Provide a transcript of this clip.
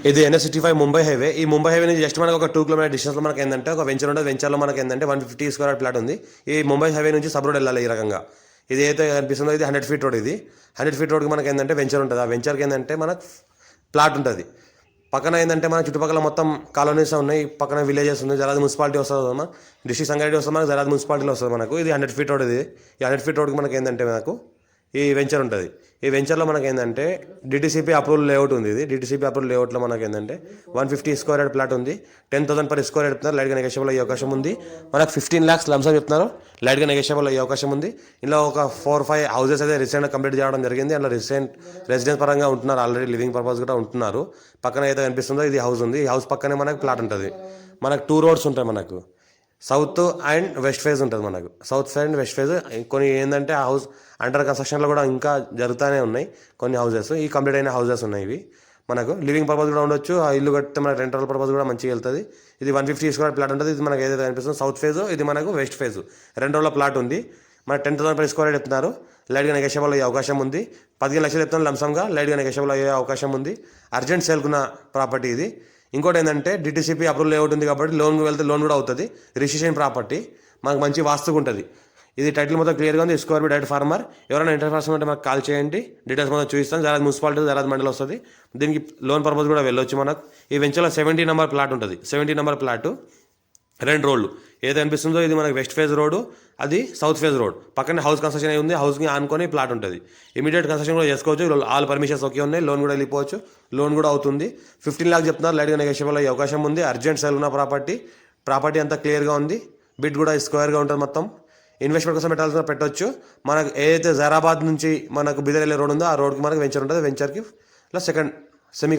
ఇది NH65 Mumbai highway. ఈ Mumbai highway నుంచి జస్ట్ మనకు ఒక 2 కిలోమీటర్ డిస్టెన్స్లో మనకి ఏంటంటే ఒక వెంచర్ ఉంటుంది. వెంచర్లో మనకి ఏంటంటే 150 స్క్వేర్ ప్లాట్ ఉంది. ఈ ముంబై హైవే నుంచి సబ్ రోడ్ వెళ్ళాలి ఈ రకంగా. ఇది ఏదైతే కనిపిస్తుందో ఇది 100 ఫీట్ రోడ్. ఇది 100 ఫీట్ రోడ్కి మనకి ఏంటంటే వెంచర్ ఉంటుంది. ఆ వెంచర్కి ఏంటంటే మనకు ప్లాట్ ఉంటుంది. పక్కన ఏంటంటే మన చుట్టుపక్కల మొత్తం కాలనీస్ ఉన్నాయి. పక్కన విలేజెస్ ఉన్నాయి. జరాద్ మున్సిపాలిటీ వస్తుంది. మన డిస్ట్రిక్ట్ సంగారెడ్డి వస్తుంది. మనకు జరాద్ మున్సిపాలిటీలో వస్తుంది మనకు. ఇది 100 ఫీట్ రోడ్. ఇది ఈ 100 ఫీట్ రోడ్కి మనకి ఏంటంటే మనకు ఈ వెంచర్ ఉంటుంది. ఈ వెంచర్లో మనకి ఏంటంటే డిటీసీపీ అప్రూవల్ లేఅవుట్ ఉంది. ఇది డిటీసీపీ అప్రూవల్ లేఅవుట్లో మనకి ఏంటంటే 150 స్క్వేర్ యార్డ్ ప్లాట్ ఉంది. 10,000 per స్క్వేర్ యార్డ్ చెప్తున్నారు. లైట్గా నెగోషియబుల్ అయ్యే అవకాశం ఉంది. మనకు 15 lakhs లంసం చెప్తున్నారు. లైట్గా నెగోషియబుల్ అయ్యే అవకాశం ఉంది. ఇలా ఒక 4-5 హౌసెస్ అయితే రీసెంట్గా కంప్లీట్ చేయడం జరిగింది. అందులో రెసిడెన్స్ పరంగా ఉంటున్నారు. ఆల్రెడీ లివింగ్ పర్పస్ కూడా ఉంటున్నారు. పక్కన అయితే కనిపిస్తుందో ఇది హౌస్ ఉంది. ఈ హౌస్ పక్కనే మనకు ప్లాట్ ఉంటుంది. మనకు 2 roads ఉంటాయి. మనకు సౌత్ అండ్ వెస్ట్ ఫేజ్ ఉంటుంది. మనకు సౌత్ అండ్ వెస్ట్ ఫేజ్ కొన్ని ఏంటంటే ఆ హౌస్ అండర్ కన్స్ట్రక్షన్లో కూడా ఇంకా జరుగుతూనే ఉన్నాయి. కొన్ని హౌసెస్ ఈ కంప్లీట్ అయిన హౌసెస్ ఉన్నాయి. ఇవి మనకు లివింగ్ పర్పస్ కూడా ఉండొచ్చు. ఆ ఇల్లు కడితే మనకు రెంటల్ పర్పస్ కూడా మంచిగా వెళ్తుంది. ఇది 150 స్క్వేర్ ప్లాట్ ఉంటుంది. ఇది మనకు ఏదైతే కనిపిస్తుందో సౌత్ ఫేజ్, ఇది మనకు వెస్ట్ ఫేజ్. 2 rows ప్లాట్ ఉంది. మనకు 10,000 per స్క్వేర్ చెప్తున్నారు. లైట్గా నెగోషియబుల్ అయ్యే అవకాశం ఉంది. 15 లక్షలు చెప్తున్నారు లంసంగా. లైట్గా నెగోషియబుల్ అయ్యే అవకాశం ఉంది. అర్జెంట్ సేల్కున్న ప్రాపర్టీ ఇది. ఇంకోటి ఏంటంటే డిటీసీపీ అప్రూవల్ లేఅవుట్ ఉంది కాబట్టి లోన్ వెళ్తే లోన్ కూడా అవుతుంది. రిజిస్ట్రేషన్ ప్రాపర్టీ మనకు మంచి వాస్తుగా ఉంటుంది. ఇది టైటిల్ మొత్తం క్లియర్గా ఉంది. Square direct farmer. ఎవరైనా ఇంట్రెస్ట్ ఉంటే మాకు కాల్ చేయండి. డీటెయిల్స్ మొత్తం చూపిస్తాను. జరాద్ మున్సిపాలిటీ, జరాద్ మండలి వస్తుంది. దీనికి లోన్ పర్పస్ కూడా వెళ్ళొచ్చు. మనకు ఈ వెంచర్లో 70 నెంబర్ ప్లాట్ ఉంటుంది. 70 నెంబర్ ప్లాట్ 2 roads. ఏది అనిపిస్తుందో ఇది మనకి వెస్ట్ ఫేజ్ రోడ్, అది సౌత్ ఫేజ్ రోడ్. పక్కనే హౌస్ కన్స్ట్రక్షన్ అయి ఉంది. హౌస్కి ఆనుకొని ప్లాట్ ఉంటుంది. ఇమీడియట్ కన్స్ట్రక్షన్ కూడా చేసుకోవచ్చు. ఆల్ పర్మిషన్స్ ఓకే ఉన్నాయి. లోన్ కూడా వెళ్ళిపోవచ్చు. లోన్ కూడా అవుతుంది. 15 lakhs చెప్తున్నారు. లైట్గా నెగోషియబుల్ అయ్యే అవకాశం ఉంది. అర్జెంట్ సేల్ ఉన్న ప్రాపర్టీ అంతా క్లియర్గా ఉంది. బిడ్ కూడా స్క్వేర్గా ఉంటుంది. మొత్తం ఇన్వెస్ట్మెంట్ కోసం పెట్టవచ్చు. మనకు ఏదైతే జైరాబాద్ నుంచి మనకు బిదర్ వెళ్ళే రోడ్ ఉందో ఆ రోడ్కి మనకు వెంచర్ ఉంటుంది. వెంచర్కి ప్లస్ సెకండ్ సెమీ